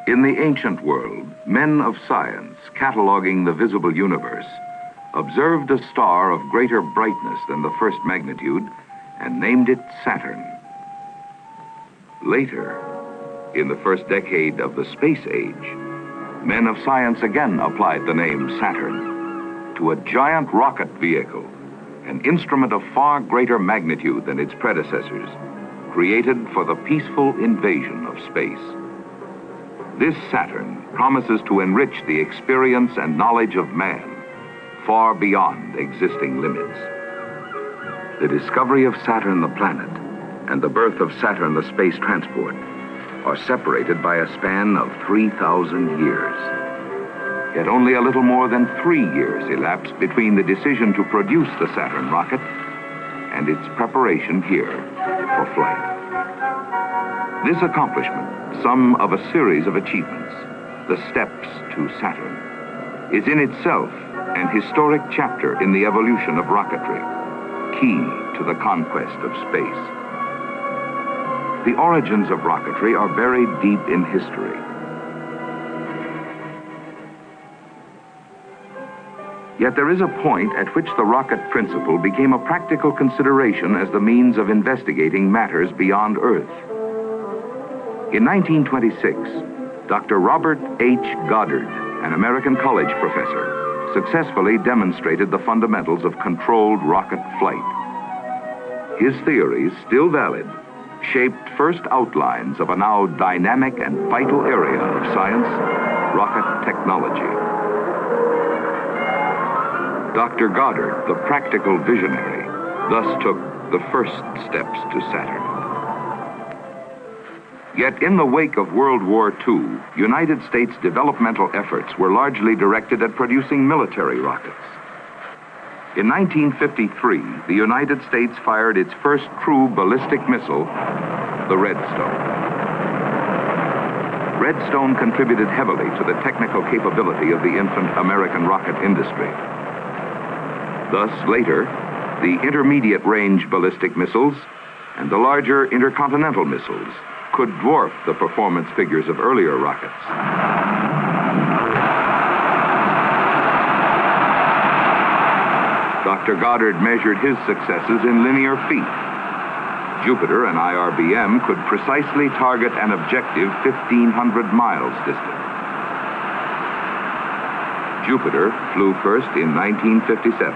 In the ancient world, men of science, cataloging the visible universe, observed a star of greater brightness than the first magnitude and named it Saturn. Later, in the first decade of the space age, men of science again applied the name Saturn to a giant rocket vehicle, an instrument of far greater magnitude than its predecessors, created for the peaceful invasion of space. This Saturn promises to enrich the experience and knowledge of man far beyond existing limits. The discovery of Saturn the planet and the birth of Saturn the space transport are separated by a span of 3,000 years. Yet only a little more than 3 years elapsed between the decision to produce the Saturn rocket and its preparation here for flight. This accomplishment, some of a series of achievements, the steps to Saturn, is in itself an historic chapter in the evolution of rocketry, key to the conquest of space. The origins of rocketry are buried deep in history. Yet there is a point at which the rocket principle became a practical consideration as the means of investigating matters beyond Earth. In 1926, Dr. Robert H. Goddard, an American college professor, successfully demonstrated the fundamentals of controlled rocket flight. His theories, still valid, shaped first outlines of a now dynamic and vital area of science, rocket technology. Dr. Goddard, the practical visionary, thus took the first steps to Saturn. Yet in the wake of World War II, United States developmental efforts were largely directed at producing military rockets. In 1953, the United States fired its first true ballistic missile, the Redstone. Redstone contributed heavily to the technical capability of the infant American rocket industry. Thus, later, the intermediate-range ballistic missiles and the larger intercontinental missiles could dwarf the performance figures of earlier rockets. Dr. Goddard measured his successes in linear feet. Jupiter, an IRBM, could precisely target an objective 1,500 miles distant. Jupiter flew first in 1957.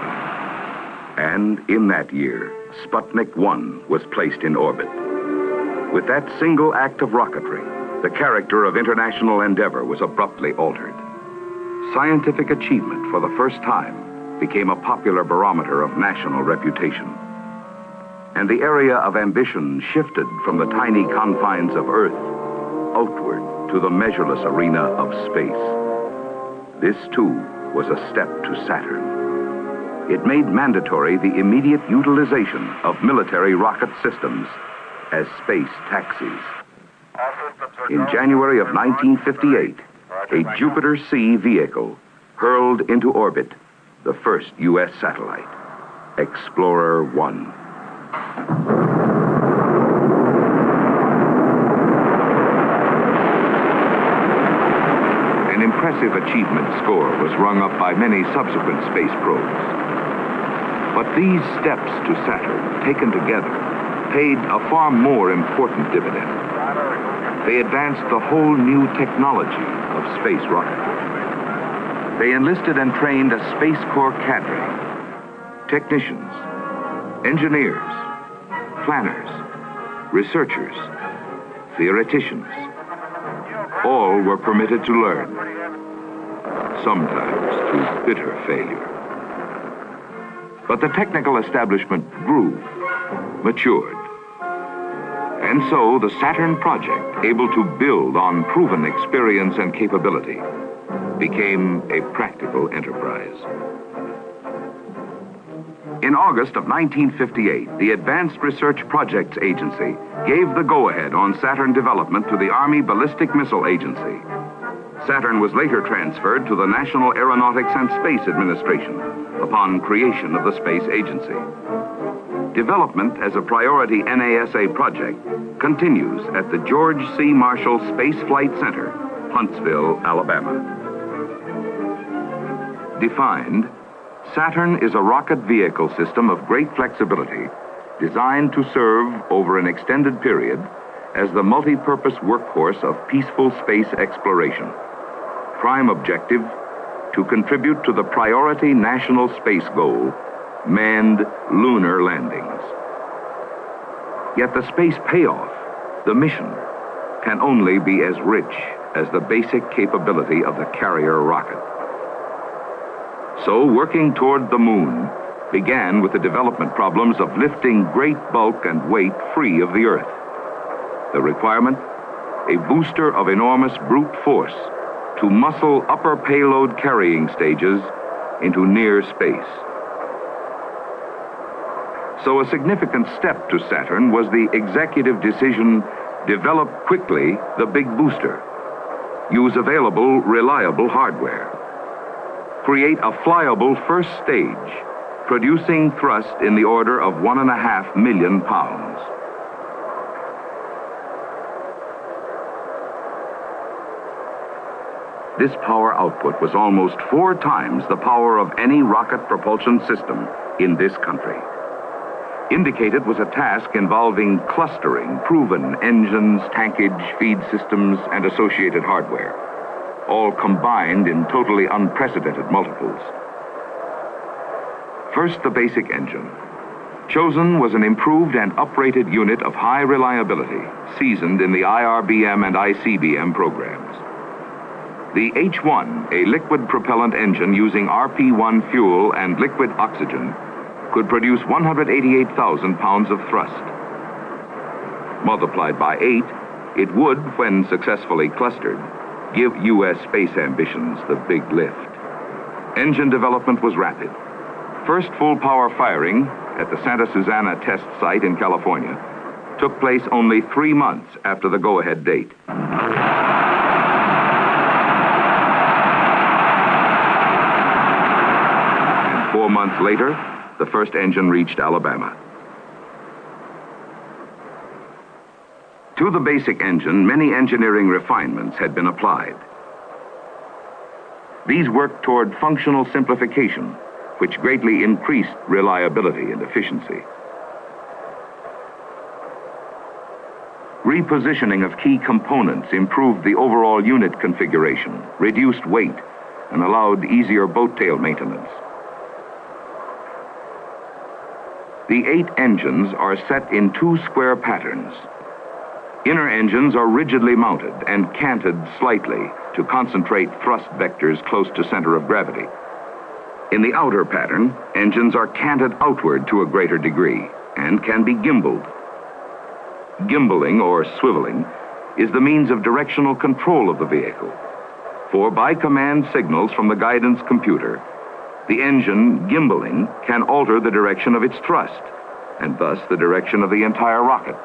And in that year, Sputnik 1 was placed in orbit. With that single act of rocketry, the character of international endeavor was abruptly altered. Scientific achievement for the first time became a popular barometer of national reputation. And the area of ambition shifted from the tiny confines of Earth outward to the measureless arena of space. This, too, was a step to Saturn. It made mandatory the immediate utilization of military rocket systems as space taxis. In January of 1958, a Jupiter C vehicle hurled into orbit the first U.S. satellite, Explorer 1. An impressive achievement score was rung up by many subsequent space probes. But these steps to Saturn, taken together, paid a far more important dividend. They advanced the whole new technology of space rocketry. They enlisted and trained a Space Corps cadre, technicians, engineers, planners, researchers, theoreticians. All were permitted to learn, sometimes to bitter failure. But the technical establishment grew, matured. And so the Saturn project, able to build on proven experience and capability, became a practical enterprise. In August of 1958, the Advanced Research Projects Agency gave the go-ahead on Saturn development to the Army Ballistic Missile Agency. Saturn was later transferred to the National Aeronautics and Space Administration upon creation of the Space Agency. Development as a priority NASA project continues at the George C. Marshall Space Flight Center, Huntsville, Alabama. Defined, Saturn is a rocket vehicle system of great flexibility designed to serve over an extended period as the multi-purpose workhorse of peaceful space exploration. Prime objective, to contribute to the priority national space goal, manned lunar landings. Yet the space payoff, the mission, can only be as rich as the basic capability of the carrier rocket. So working toward the moon began with the development problems of lifting great bulk and weight free of the Earth. The requirement, a booster of enormous brute force to muscle upper payload carrying stages into near space. So a significant step to Saturn was the executive decision: develop quickly the big booster, use available, reliable hardware, create a flyable first stage, producing thrust in the order of 1.5 million pounds. This power output was almost 4 times the power of any rocket propulsion system in this country. Indicated was a task involving clustering proven engines, tankage, feed systems, and associated hardware, all combined in totally unprecedented multiples. First, the basic engine. Chosen was an improved and uprated unit of high reliability, seasoned in the IRBM and ICBM programs. The H-1, a liquid propellant engine using RP-1 fuel and liquid oxygen, could produce 188,000 pounds of thrust. Multiplied by 8, it would, when successfully clustered, give U.S. space ambitions the big lift. Engine development was rapid. First full power firing at the Santa Susana test site in California took place only 3 months after the go-ahead date. And 4 months later, the first engine reached Alabama. To the basic engine, many engineering refinements had been applied. These worked toward functional simplification, which greatly increased reliability and efficiency. Repositioning of key components improved the overall unit configuration, reduced weight, and allowed easier boat tail maintenance. The 8 engines are set in 2 square patterns. Inner engines are rigidly mounted and canted slightly to concentrate thrust vectors close to center of gravity. In the outer pattern, engines are canted outward to a greater degree and can be gimbaled. Gimbaling, or swiveling, is the means of directional control of the vehicle. For by command signals from the guidance computer, the engine, gimbaling, can alter the direction of its thrust, and thus the direction of the entire rocket.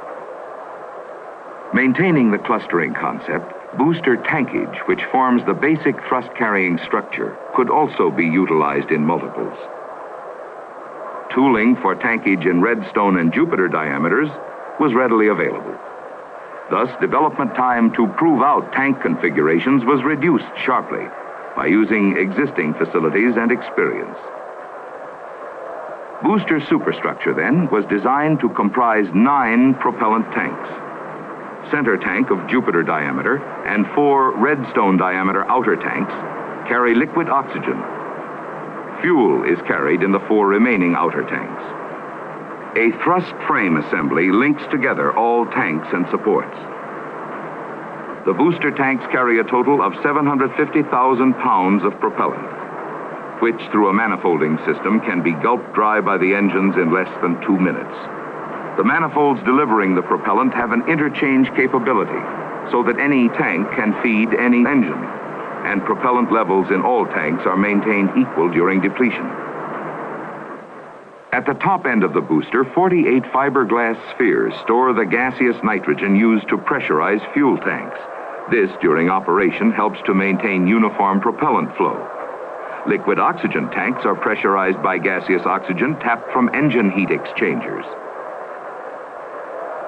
Maintaining the clustering concept, booster tankage, which forms the basic thrust-carrying structure, could also be utilized in multiples. Tooling for tankage in Redstone and Jupiter diameters was readily available. Thus, development time to prove out tank configurations was reduced sharply by using existing facilities and experience. Booster superstructure, then, was designed to comprise 9 propellant tanks. Center tank of Jupiter diameter and 4 Redstone diameter outer tanks carry liquid oxygen. Fuel is carried in the 4 remaining outer tanks. A thrust frame assembly links together all tanks and supports. The booster tanks carry a total of 750,000 pounds of propellant, which through a manifolding system can be gulped dry by the engines in less than 2 minutes. The manifolds delivering the propellant have an interchange capability so that any tank can feed any engine, and propellant levels in all tanks are maintained equal during depletion. At the top end of the booster, 48 fiberglass spheres store the gaseous nitrogen used to pressurize fuel tanks. This, during operation, helps to maintain uniform propellant flow. Liquid oxygen tanks are pressurized by gaseous oxygen tapped from engine heat exchangers.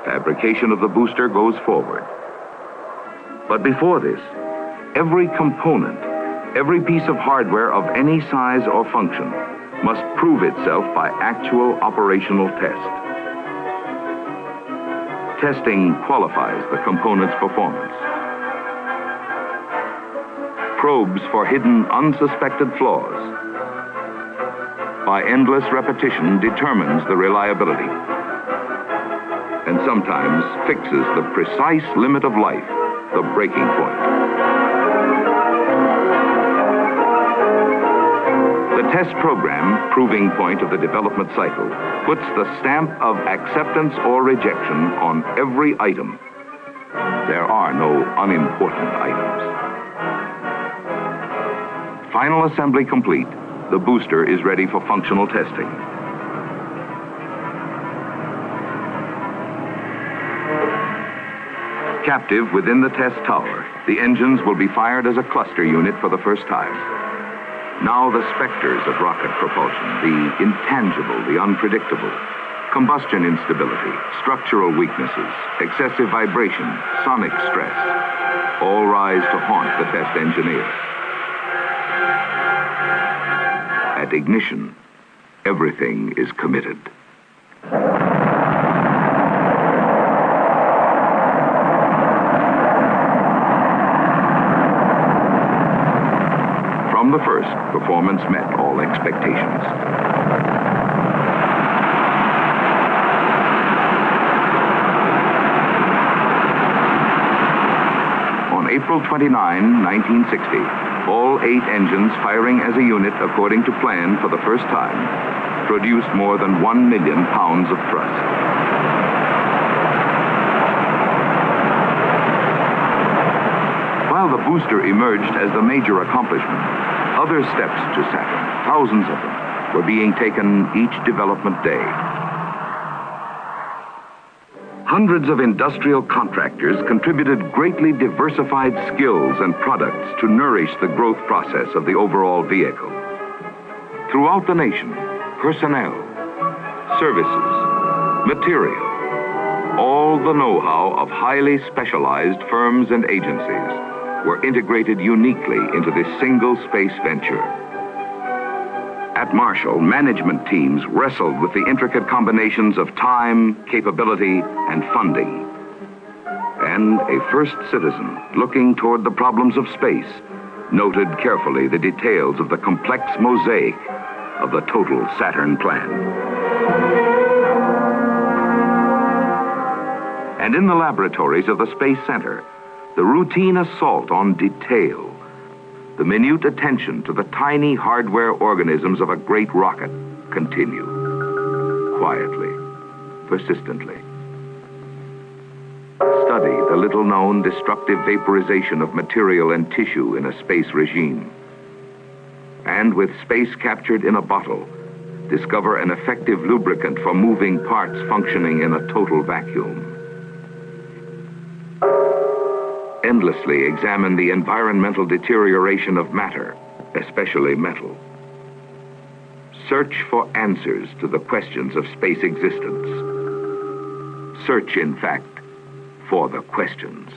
Fabrication of the booster goes forward. But before this, every component, every piece of hardware of any size or function must prove itself by actual operational test. Testing qualifies the component's performance. Probes for hidden, unsuspected flaws. By endless repetition determines the reliability, and sometimes fixes the precise limit of life, the breaking point. The test program, proving point of the development cycle, puts the stamp of acceptance or rejection on every item. There are no unimportant items. Final assembly complete, the booster is ready for functional testing. Captive within the test tower, the engines will be fired as a cluster unit for the first time. Now the specters of rocket propulsion, the intangible, the unpredictable, combustion instability, structural weaknesses, excessive vibration, sonic stress, all rise to haunt the test engineer. At ignition, everything is committed. From the first, performance met all expectations. On April 29, 1960, all 8 engines firing as a unit according to plan for the first time produced more than 1 million pounds of thrust. While the booster emerged as the major accomplishment, other steps to Saturn, thousands of them, were being taken each development day. Hundreds of industrial contractors contributed greatly diversified skills and products to nourish the growth process of the overall vehicle. Throughout the nation, personnel, services, material, all the know-how of highly specialized firms and agencies were integrated uniquely into this single space venture. At Marshall, management teams wrestled with the intricate combinations of time, capability, and funding. And a first citizen, looking toward the problems of space, noted carefully the details of the complex mosaic of the total Saturn plan. And in the laboratories of the Space Center, the routine assault on detail, the minute attention to the tiny hardware organisms of a great rocket continue. Quietly, persistently. Study the little-known destructive vaporization of material and tissue in a space regime. And with space captured in a bottle, discover an effective lubricant for moving parts functioning in a total vacuum. Endlessly examine the environmental deterioration of matter, especially metal. Search for answers to the questions of space existence. Search, in fact, for the questions.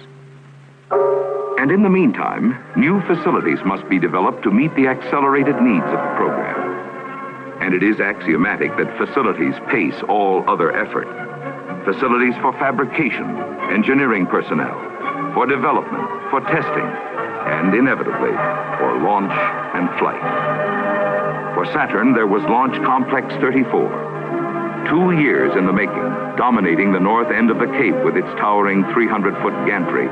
And in the meantime, new facilities must be developed to meet the accelerated needs of the program. And it is axiomatic that facilities pace all other effort. Facilities for fabrication, engineering personnel, for development, for testing, and inevitably, for launch and flight. For Saturn, there was Launch Complex 34. 2 years in the making, dominating the north end of the Cape with its towering 300-foot gantry,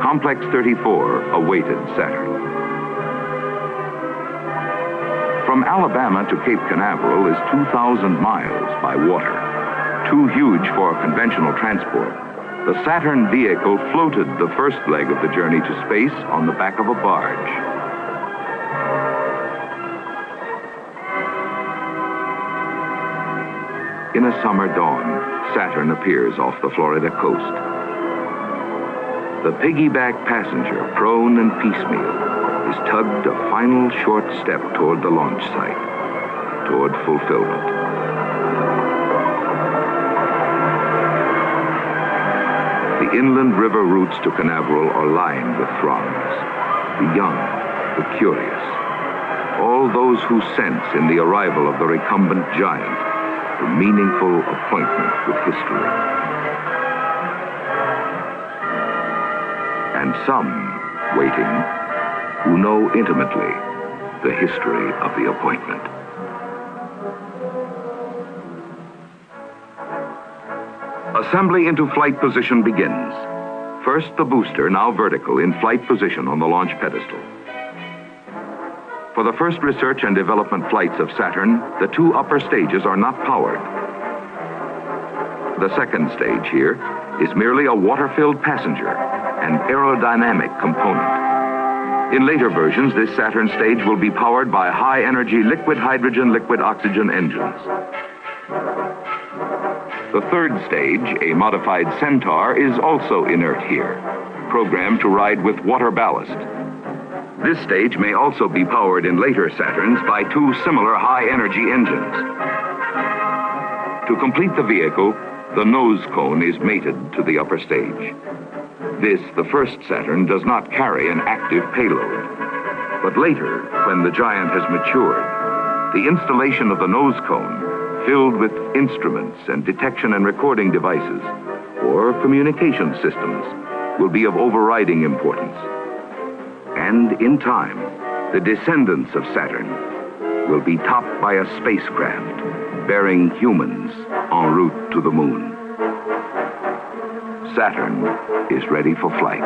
Complex 34 awaited Saturn. From Alabama to Cape Canaveral is 2,000 miles by water, too huge for conventional transport. The Saturn vehicle floated the first leg of the journey to space on the back of a barge. In a summer dawn, Saturn appears off the Florida coast. The piggyback passenger, prone and piecemeal, is tugged a final short step toward the launch site, toward fulfillment. The inland river routes to Canaveral are lined with throngs. the young, the curious, all those who sense in the arrival of the recumbent giant the meaningful appointment with history. And some waiting who know intimately the history of the appointment. Assembly into flight position begins. First, the booster, now vertical, in flight position on the launch pedestal. For the first research and development flights of Saturn, the two upper stages are not powered. The second stage here is merely a water-filled passenger, an aerodynamic component. In later versions, this Saturn stage will be powered by high-energy liquid hydrogen, liquid oxygen engines. The third stage, a modified Centaur, is also inert here, programmed to ride with water ballast. This stage may also be powered in later Saturns by two similar high-energy engines. To complete the vehicle, the nose cone is mated to the upper stage. This, the first Saturn, does not carry an active payload. But later, when the giant has matured, the installation of the nose cone, filled with instruments and detection and recording devices, or communication systems, will be of overriding importance. And in time, the descendants of Saturn will be topped by a spacecraft bearing humans en route to the moon. Saturn is ready for flight.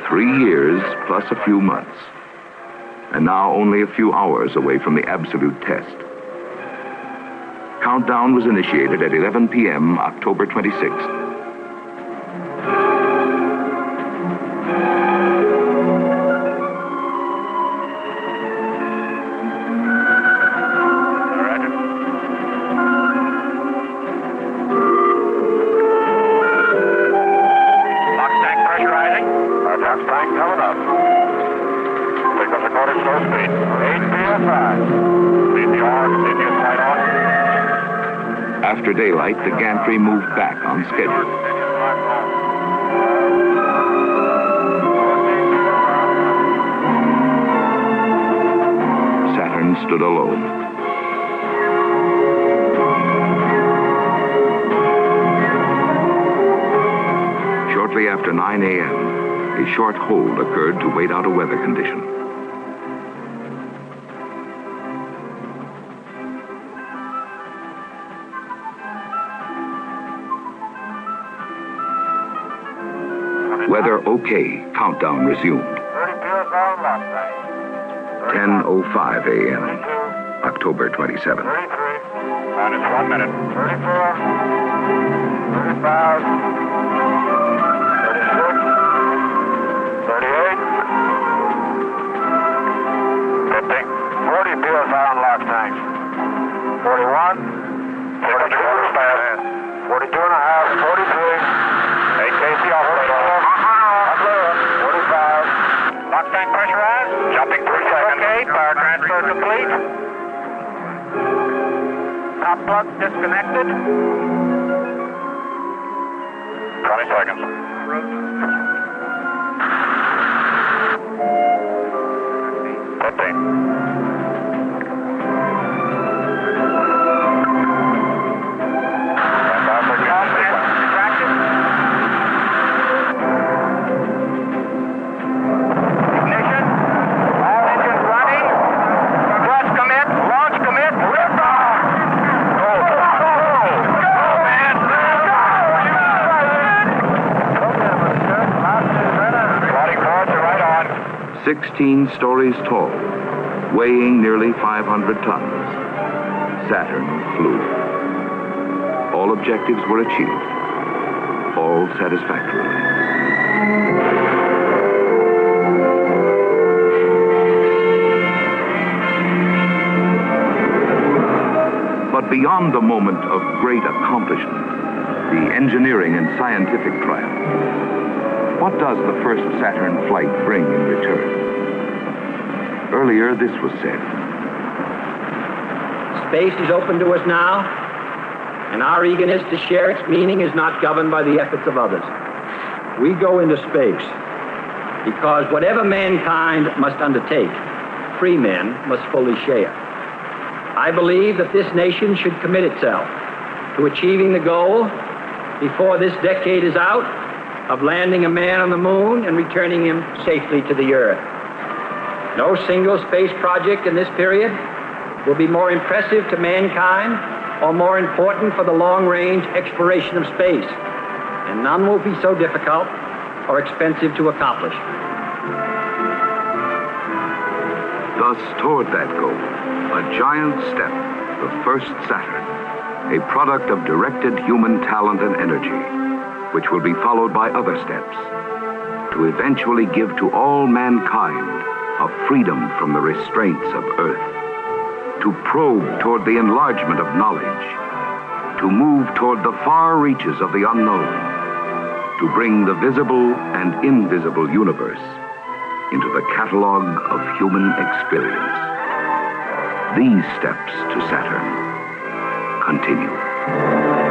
Three years plus a few months, and now only a few hours away from the absolute test. Countdown was initiated at 11 p.m., October 26th. After daylight, the gantry moved back on schedule. Saturn stood alone. Shortly after 9 a.m., a short hold occurred to wait out a weather condition. Weather okay, countdown resumed. 10:05 a.m., October 27th. Minus 1 minute. 34, 35, 36, 38, 50, 40 psi on lock tanks. 41, 42 fast, 42 and a half, 43, 8 kc operator. 45, lock tank pressurized, jumping 3 seconds. Okay, power transfer complete. Top plug disconnected. 20 seconds. 15. Right. 16 stories tall, weighing nearly 500 tons, Saturn flew. All objectives were achieved, all satisfactorily. But beyond the moment of great accomplishment, the engineering and scientific triumph, what does the first Saturn flight bring in return? Earlier, this was said. Space is open to us now, and our eagerness to share its meaning is not governed by the efforts of others. We go into space because whatever mankind must undertake, free men must fully share. I believe that this nation should commit itself to achieving the goal before this decade is out of landing a man on the moon and returning him safely to the Earth. No single space project in this period will be more impressive to mankind or more important for the long-range exploration of space, and none will be so difficult or expensive to accomplish. Thus, toward that goal, a giant step, the first Saturn, a product of directed human talent and energy, which will be followed by other steps, to eventually give to all mankind a freedom from the restraints of Earth, to probe toward the enlargement of knowledge, to move toward the far reaches of the unknown, to bring the visible and invisible universe into the catalog of human experience. These steps to Saturn continue.